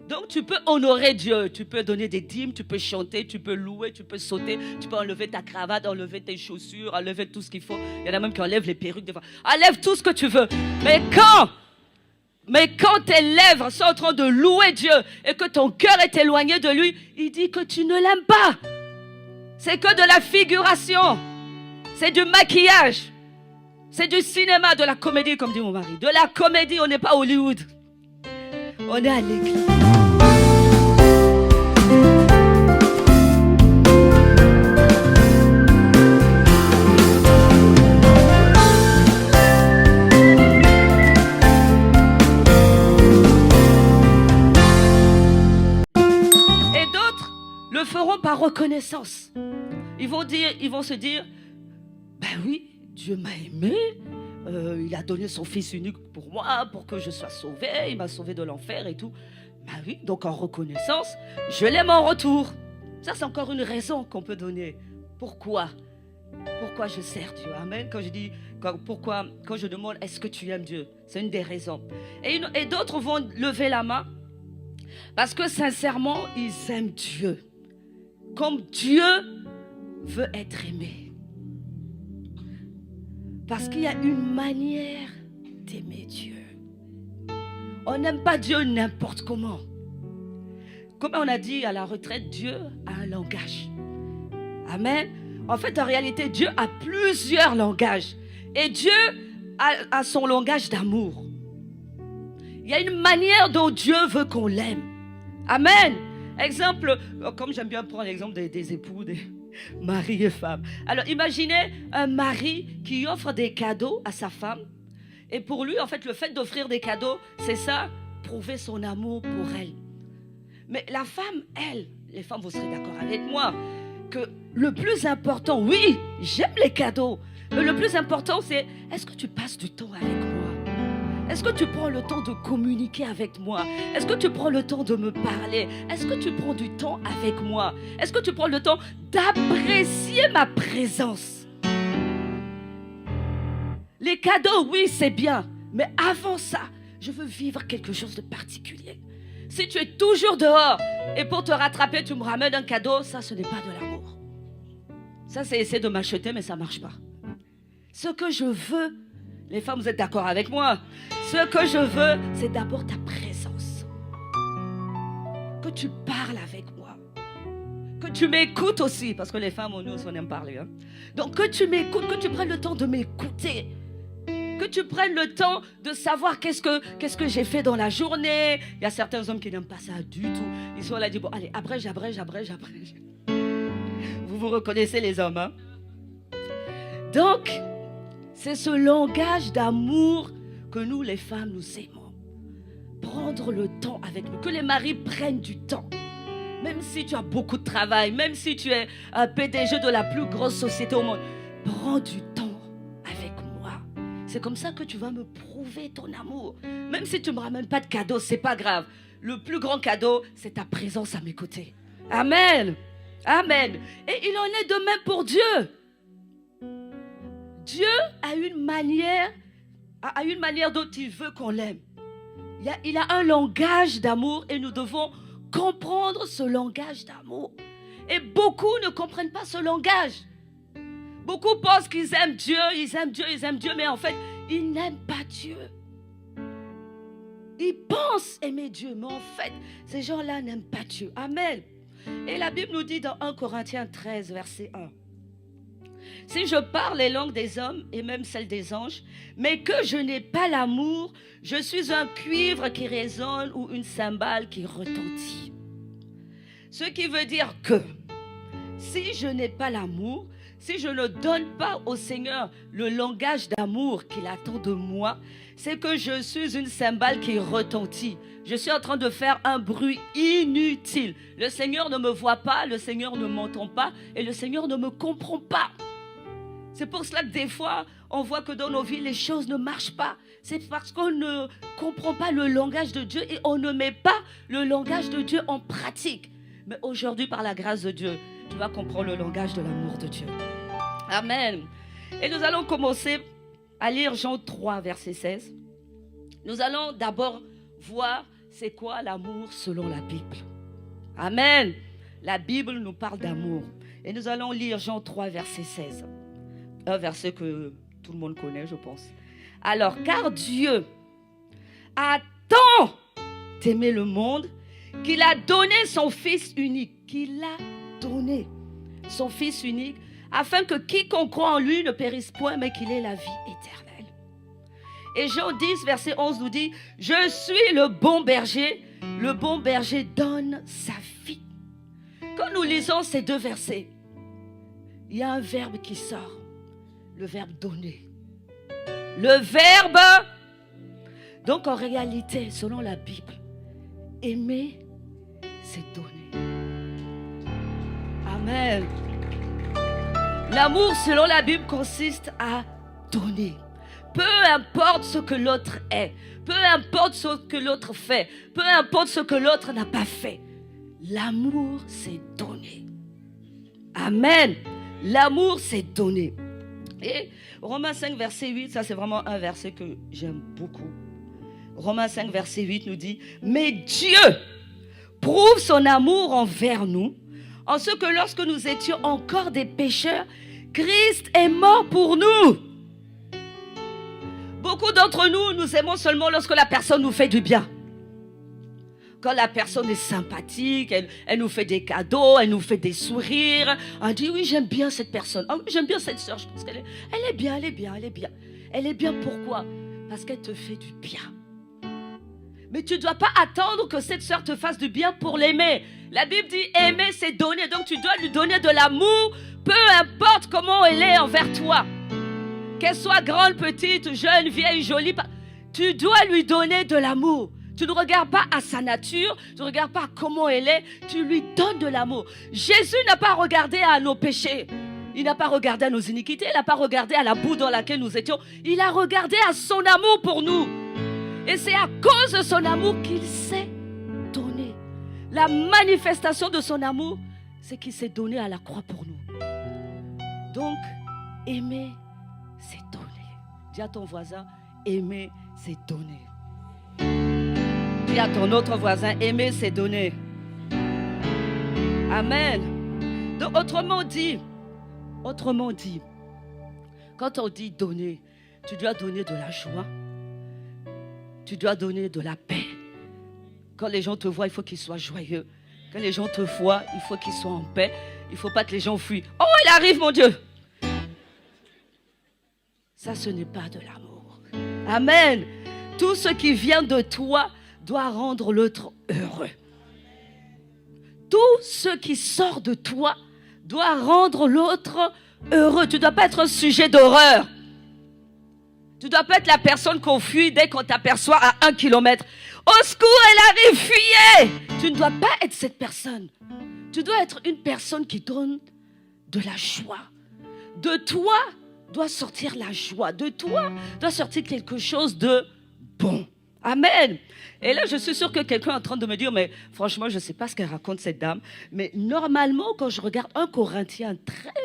Donc tu peux honorer Dieu, tu peux donner des dîmes, tu peux chanter, tu peux louer, tu peux sauter, tu peux enlever ta cravate, enlever tes chaussures, enlever tout ce qu'il faut. Il y en a même qui enlèvent les perruques des fois. Enlève tout ce que tu veux. Mais quand tes lèvres sont en train de louer Dieu et que ton cœur est éloigné de lui, il dit que tu ne l'aimes pas. C'est que de la figuration. C'est du maquillage. C'est du cinéma, de la comédie, comme dit mon mari. De la comédie, on n'est pas à Hollywood. On est à l'église. Et d'autres le feront par reconnaissance. Ils vont se dire, ben oui, Dieu m'a aimé, il a donné son fils unique pour moi, pour que je sois sauvé, il m'a sauvé de l'enfer et tout. Ben oui, donc en reconnaissance, je l'aime en retour. Ça, c'est encore une raison qu'on peut donner. Pourquoi je sers Dieu? Amen. Quand je demande, est-ce que tu aimes Dieu? C'est une des raisons. Et d'autres vont lever la main parce que sincèrement, ils aiment Dieu. Comme Dieu veut être aimé. Parce qu'il y a une manière d'aimer Dieu. On n'aime pas Dieu n'importe comment. Comme on a dit à la retraite, Dieu a un langage. Amen. En fait, en réalité, Dieu a plusieurs langages. Et Dieu a son langage d'amour. Il y a une manière dont Dieu veut qu'on l'aime. Amen. Exemple, comme j'aime bien prendre l'exemple des époux, des mari et femme. Alors, imaginez un mari qui offre des cadeaux à sa femme. Et pour lui, en fait, le fait d'offrir des cadeaux, c'est ça, prouver son amour pour elle. Mais la femme, elle, les femmes, vous serez d'accord avec moi, que le plus important, oui, j'aime les cadeaux, mais le plus important, c'est, est-ce que tu passes du temps avec moi? Est-ce que tu prends le temps de communiquer avec moi? Est-ce que tu prends le temps de me parler? Est-ce que tu prends du temps avec moi? Est-ce que tu prends le temps d'apprécier ma présence? Les cadeaux, oui, c'est bien. Mais avant ça, je veux vivre quelque chose de particulier. Si tu es toujours dehors et pour te rattraper, tu me ramènes un cadeau, ça, ce n'est pas de l'amour. Ça, c'est essayer de m'acheter, mais ça ne marche pas. Ce que je veux, les femmes, vous êtes d'accord avec moi? Ce que je veux, c'est d'abord ta présence. Que tu parles avec moi. Que tu m'écoutes aussi. Parce que les femmes, nous, on aime parler. Hein? Donc, que tu m'écoutes, que tu prennes le temps de m'écouter. Que tu prennes le temps de savoir qu'est-ce que j'ai fait dans la journée. Il y a certains hommes qui n'aiment pas ça du tout. Ils sont là, ils disent, bon, allez, abrège. Vous vous reconnaissez, les hommes, hein? Donc, c'est ce langage d'amour que nous, les femmes, nous aimons. Prendre le temps avec nous. Que les maris prennent du temps. Même si tu as beaucoup de travail, même si tu es un PDG de la plus grosse société au monde, prends du temps avec moi. C'est comme ça que tu vas me prouver ton amour. Même si tu ne me ramènes pas de cadeau, c'est pas grave. Le plus grand cadeau, c'est ta présence à mes côtés. Amen. Amen. Et il en est de même pour Dieu. Dieu a une manière dont il veut qu'on l'aime. Il a un langage d'amour et nous devons comprendre ce langage d'amour. Et beaucoup ne comprennent pas ce langage. Beaucoup pensent qu'ils aiment Dieu, mais en fait, ils n'aiment pas Dieu. Ils pensent aimer Dieu, mais en fait, ces gens-là n'aiment pas Dieu. Amen. Et la Bible nous dit dans 1 Corinthiens 13, verset 1. Si je parle les langues des hommes et même celles des anges, mais que je n'ai pas l'amour, je suis un cuivre qui résonne ou une cymbale qui retentit. Ce qui veut dire que si je n'ai pas l'amour, si je ne donne pas au Seigneur le langage d'amour qu'il attend de moi, c'est que je suis une cymbale qui retentit. Je suis en train de faire un bruit inutile. Le Seigneur ne me voit pas, le Seigneur ne m'entend pas et le Seigneur ne me comprend pas. C'est pour cela que des fois, on voit que dans nos vies, les choses ne marchent pas. C'est parce qu'on ne comprend pas le langage de Dieu et on ne met pas le langage de Dieu en pratique. Mais aujourd'hui, par la grâce de Dieu, tu vas comprendre le langage de l'amour de Dieu. Amen. Et nous allons commencer à lire Jean 3, verset 16. Nous allons d'abord voir c'est quoi l'amour selon la Bible? Amen. La Bible nous parle d'amour. Et nous allons lire Jean 3, verset 16. Un verset que tout le monde connaît, je pense. Alors, car Dieu a tant aimé le monde qu'il a donné son Fils unique. Qu'il a donné son Fils unique afin que quiconque croit en lui ne périsse point, mais qu'il ait la vie éternelle. Et Jean 10, verset 11 nous dit, « Je suis le bon berger donne sa vie. » Quand nous lisons ces deux versets, il y a un verbe qui sort, le verbe donner. Le verbe, donc en réalité, selon la Bible, aimer, c'est donner. Amen. L'amour, selon la Bible, consiste à donner. Peu importe ce que l'autre est, peu importe ce que l'autre fait, peu importe ce que l'autre n'a pas fait. L'amour, c'est donner. Amen. L'amour, c'est donner. Et Romains 5, verset 8, ça c'est vraiment un verset que j'aime beaucoup. Romains 5, verset 8 nous dit, « Mais Dieu prouve son amour envers nous, en ce que lorsque nous étions encore des pécheurs, Christ est mort pour nous. » Beaucoup d'entre nous, nous aimons seulement lorsque la personne nous fait du bien. Quand la personne est sympathique, elle nous fait des cadeaux, elle nous fait des sourires. On dit, oui, j'aime bien cette personne. Oh, j'aime bien cette soeur, je pense qu'elle est bien, elle est bien, elle est bien. Elle est bien pourquoi? Parce qu'elle te fait du bien. Mais tu ne dois pas attendre que cette soeur te fasse du bien pour l'aimer. La Bible dit, aimer, c'est donner. Donc tu dois lui donner de l'amour, peu importe comment elle est envers toi. Qu'elle soit grande, petite, jeune, vieille, jolie, tu dois lui donner de l'amour. Tu ne regardes pas à sa nature, tu ne regardes pas comment elle est, tu lui donnes de l'amour. Jésus n'a pas regardé à nos péchés, il n'a pas regardé à nos iniquités, il n'a pas regardé à la boue dans laquelle nous étions, il a regardé à son amour pour nous. Et c'est à cause de son amour qu'il s'est donné. La manifestation de son amour, c'est qu'il s'est donné à la croix pour nous. Donc, aimer, c'est donner. Dis à ton voisin, aimer, c'est donner. Dis à ton autre voisin, aimer, c'est donner. Amen. Donc, autrement dit, quand on dit donner, tu dois donner de la joie, tu dois donner de la paix. Quand les gens te voient, il faut qu'ils soient joyeux. Quand les gens te voient, il faut qu'ils soient en paix. Il ne faut pas que les gens fuient. Oh, il arrive, mon Dieu. Ça, ce n'est pas de l'amour. Amen. Tout ce qui vient de toi doit rendre l'autre heureux. Tout ce qui sort de toi doit rendre l'autre heureux. Tu ne dois pas être un sujet d'horreur. Tu ne dois pas être la personne qu'on fuit dès qu'on t'aperçoit à 1 kilomètre. Au secours, elle arrive, fuyez! Tu ne dois pas être cette personne. Tu dois être une personne qui donne de la joie. De toi doit sortir la joie. De toi doit sortir quelque chose de bon. Amen. Et là, je suis sûre que quelqu'un est en train de me dire, mais franchement, je ne sais pas ce qu'elle raconte cette dame. Mais normalement, quand je regarde 1 Corinthiens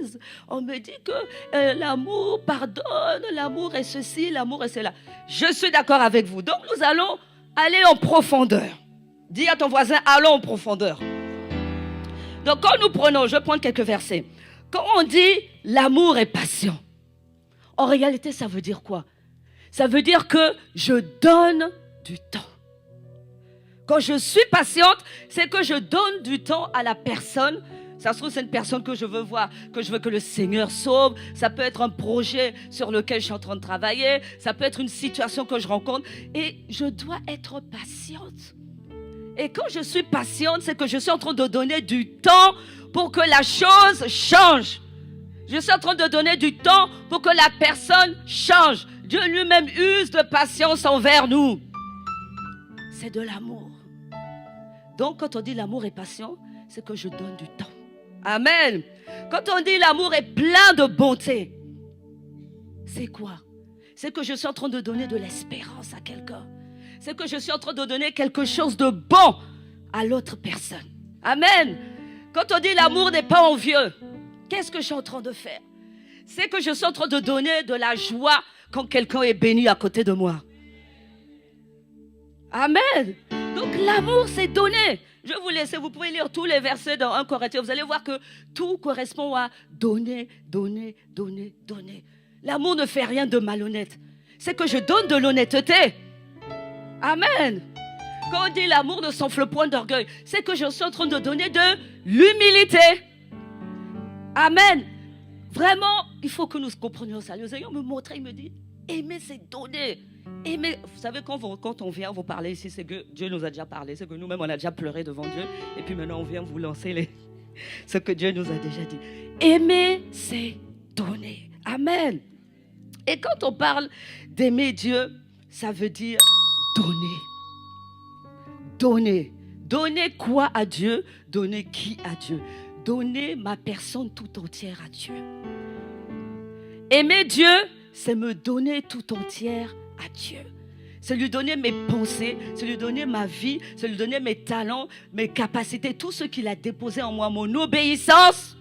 13, on me dit que l'amour pardonne, l'amour est ceci, l'amour est cela. Je suis d'accord avec vous. Donc, nous allons aller en profondeur. Dis à ton voisin, allons en profondeur. Donc, quand nous prenons, je vais prendre quelques versets. Quand on dit l'amour est patient, en réalité, ça veut dire quoi? Ça veut dire que je donne du temps. Quand je suis patiente, c'est que je donne du temps à la personne. Ça se trouve, c'est une personne que je veux voir, que je veux que le Seigneur sauve. Ça peut être un projet sur lequel je suis en train de travailler. Ça peut être une situation que je rencontre. Et je dois être patiente. Et quand je suis patiente, c'est que je suis en train de donner du temps pour que la chose change. Je suis en train de donner du temps pour que la personne change. Dieu lui-même use de patience envers nous. C'est de l'amour. Donc, quand on dit l'amour est patient, c'est que je donne du temps. Amen. Quand on dit l'amour est plein de bonté, c'est quoi? C'est que je suis en train de donner de l'espérance à quelqu'un. C'est que je suis en train de donner quelque chose de bon à l'autre personne. Amen. Quand on dit l'amour n'est pas envieux, qu'est-ce que je suis en train de faire? C'est que je suis en train de donner de la joie quand quelqu'un est béni à côté de moi. Amen. Donc l'amour, c'est donner. Je vais vous laisser, vous pouvez lire tous les versets dans 1 Corinthiens. Vous allez voir que tout correspond à donner, donner, donner, donner. L'amour ne fait rien de malhonnête. C'est que je donne de l'honnêteté. Amen. Quand on dit l'amour ne s'enfle point d'orgueil, c'est que je suis en train de donner de l'humilité. Amen. Vraiment, il faut que nous comprenions ça. Le Seigneur me montrait, il me dit, aimer c'est donner. Aimer, vous savez, quand on vient vous parler ici, c'est que Dieu nous a déjà parlé, c'est que nous-mêmes on a déjà pleuré devant Dieu. Et puis maintenant on vient vous lancer ce que Dieu nous a déjà dit. Aimer c'est donner. Amen. Et quand on parle d'aimer Dieu, ça veut dire donner. Donner. Donner quoi à Dieu? Donner qui à Dieu? Donner ma personne tout entière à Dieu. Aimer Dieu, c'est me donner tout entière à Dieu. C'est lui donner mes pensées, c'est lui donner ma vie, c'est lui donner mes talents, mes capacités, tout ce qu'il a déposé en moi, mon obéissance.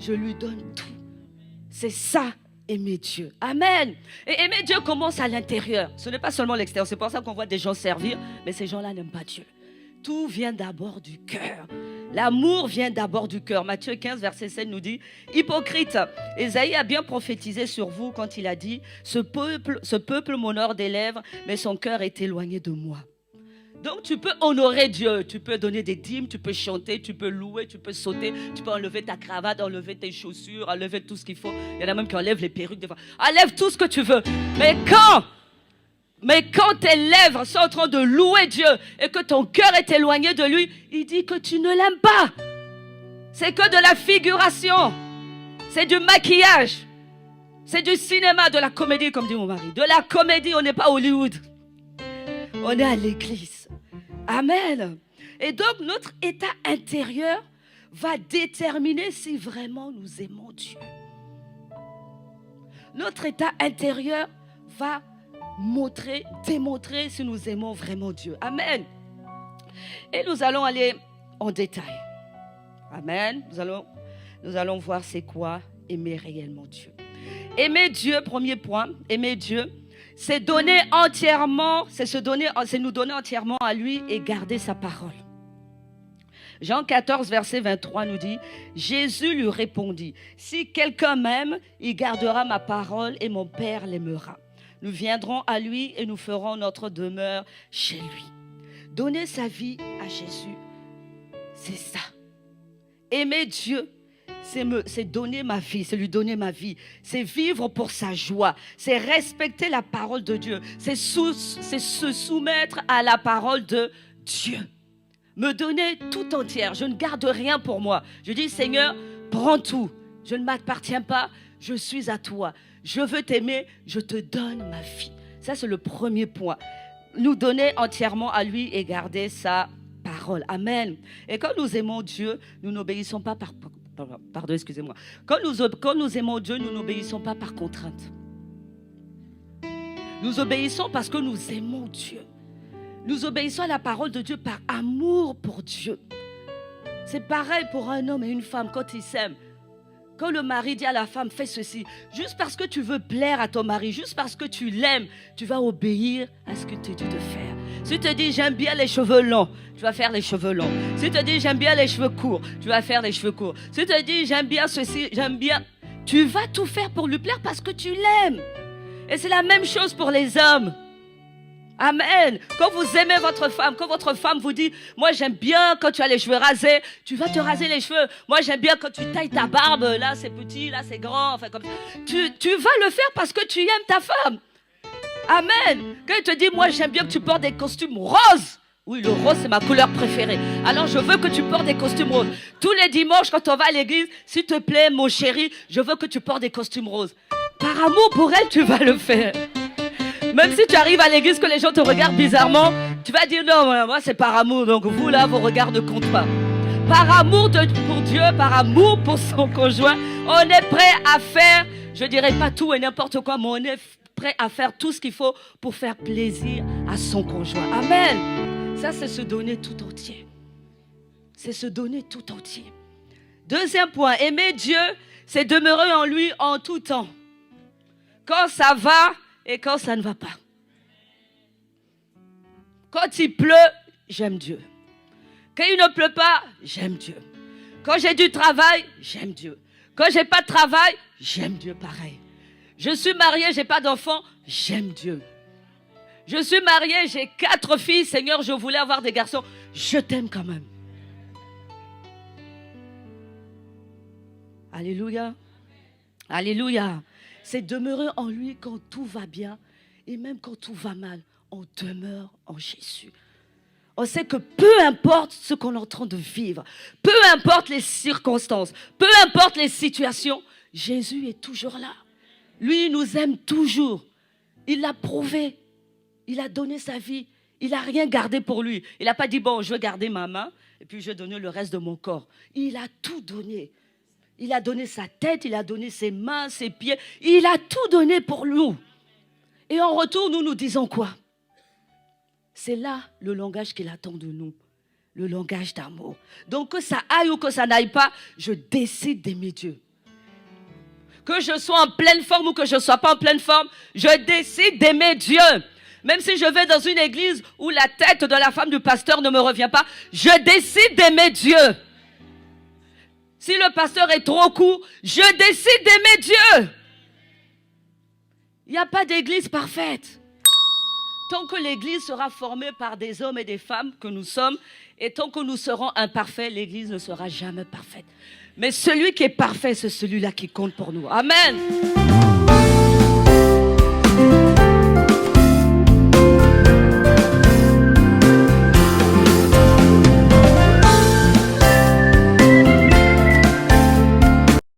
Je lui donne tout. C'est ça, aimer Dieu. Amen. Et aimer Dieu commence à l'intérieur. Ce n'est pas seulement l'extérieur. C'est pour ça qu'on voit des gens servir, mais ces gens-là n'aiment pas Dieu. Tout vient d'abord du cœur. L'amour vient d'abord du cœur. Matthieu 15, verset 7 nous dit, hypocrite, Ésaïe a bien prophétisé sur vous quand il a dit, ce peuple m'honore des lèvres, mais son cœur est éloigné de moi. Donc tu peux honorer Dieu, tu peux donner des dîmes, tu peux chanter, tu peux louer, tu peux sauter, tu peux enlever ta cravate, enlever tes chaussures, enlever tout ce qu'il faut. Il y en a même qui enlèvent les perruques des fois. Enlève tout ce que tu veux. Mais quand tes lèvres sont en train de louer Dieu et que ton cœur est éloigné de lui, il dit que tu ne l'aimes pas. C'est que de la figuration. C'est du maquillage. C'est du cinéma, de la comédie, comme dit mon mari. De la comédie, on n'est pas à Hollywood. On est à l'église. Amen. Et donc, notre état intérieur va déterminer si vraiment nous aimons Dieu. Notre état intérieur va démontrer si nous aimons vraiment Dieu. Amen. Et nous allons aller en détail. Amen. Nous allons voir c'est quoi aimer réellement Dieu. Aimer Dieu, premier point, aimer Dieu, c'est nous donner entièrement à lui et garder sa parole. Jean 14, verset 23 nous dit, Jésus lui répondit, si quelqu'un m'aime, il gardera ma parole et mon Père l'aimera. Nous viendrons à lui et nous ferons notre demeure chez lui. Donner sa vie à Jésus, c'est ça. Aimer Dieu, c'est donner ma vie, c'est lui donner ma vie. C'est vivre pour sa joie. C'est respecter la parole de Dieu. C'est se soumettre à la parole de Dieu. Me donner tout entière. Je ne garde rien pour moi. Je dis, Seigneur, prends tout. Je ne m'appartiens pas. Je suis à toi. Je veux t'aimer. Je te donne ma vie. Ça, c'est le premier point. Nous donner entièrement à lui et garder sa parole. Amen. Et quand nous aimons Dieu, nous n'obéissons pas Pardon, excusez-moi. Quand nous aimons Dieu, nous n'obéissons pas par contrainte. Nous obéissons parce que nous aimons Dieu. Nous obéissons à la parole de Dieu par amour pour Dieu. C'est pareil pour un homme et une femme quand ils s'aiment. Quand le mari dit à la femme, fais ceci, juste parce que tu veux plaire à ton mari, juste parce que tu l'aimes, tu vas obéir à ce que tu te dit de faire. Si tu te dis, j'aime bien les cheveux longs, tu vas faire les cheveux longs. Si tu te dis, j'aime bien les cheveux courts, tu vas faire les cheveux courts. Si tu te dis, j'aime bien ceci, j'aime bien... Tu vas tout faire pour lui plaire parce que tu l'aimes. Et c'est la même chose pour les hommes. Amen. Quand vous aimez votre femme, quand votre femme vous dit, moi j'aime bien quand tu as les cheveux rasés, tu vas te raser les cheveux. Moi j'aime bien quand tu tailles ta barbe, là c'est petit, là c'est grand, enfin comme ça. Tu vas le faire parce que tu aimes ta femme. Amen. Quand il te dit, moi j'aime bien que tu portes des costumes roses. Oui, le rose c'est ma couleur préférée. Alors je veux que tu portes des costumes roses. Tous les dimanches quand on va à l'église, s'il te plaît mon chéri, je veux que tu portes des costumes roses. Par amour pour elle, tu vas le faire. Même si tu arrives à l'église que les gens te regardent bizarrement, tu vas dire non, moi c'est par amour, donc vous là, vos regards ne comptent pas. Par amour pour Dieu, par amour pour son conjoint, on est prêt à faire, je dirais pas tout et n'importe quoi, mais on est prêt à faire tout ce qu'il faut pour faire plaisir à son conjoint. Amen. Ça, c'est se donner tout entier. C'est se donner tout entier. Deuxième point, aimer Dieu, c'est demeurer en lui en tout temps. Quand ça va, et quand ça ne va pas. Quand il pleut, j'aime Dieu. Quand il ne pleut pas, j'aime Dieu. Quand j'ai du travail, j'aime Dieu. Quand j'ai pas de travail, j'aime Dieu pareil. Je suis mariée, j'ai pas d'enfants, j'aime Dieu. Je suis mariée, j'ai 4 filles. Seigneur, je voulais avoir des garçons. Je t'aime quand même. Alléluia. Alléluia. C'est demeurer en lui quand tout va bien et même quand tout va mal. On demeure en Jésus. On sait que peu importe ce qu'on est en train de vivre, peu importe les circonstances, peu importe les situations, Jésus est toujours là. Lui, il nous aime toujours. Il l'a prouvé. Il a donné sa vie. Il n'a rien gardé pour lui. Il n'a pas dit, bon, je vais garder ma main et puis je vais donner le reste de mon corps. Il a tout donné. Il a donné sa tête, il a donné ses mains, ses pieds. Il a tout donné pour nous. Et en retour, nous disons quoi? C'est là le langage qu'il attend de nous. Le langage d'amour. Donc que ça aille ou que ça n'aille pas, je décide d'aimer Dieu. Que je sois en pleine forme ou que je ne sois pas en pleine forme, je décide d'aimer Dieu. Même si je vais dans une église où la tête de la femme du pasteur ne me revient pas, je décide d'aimer Dieu. Si le pasteur est trop court, je décide d'aimer Dieu. Il n'y a pas d'église parfaite. Tant que l'église sera formée par des hommes et des femmes que nous sommes, et tant que nous serons imparfaits, l'église ne sera jamais parfaite. Mais celui qui est parfait, c'est celui-là qui compte pour nous. Amen.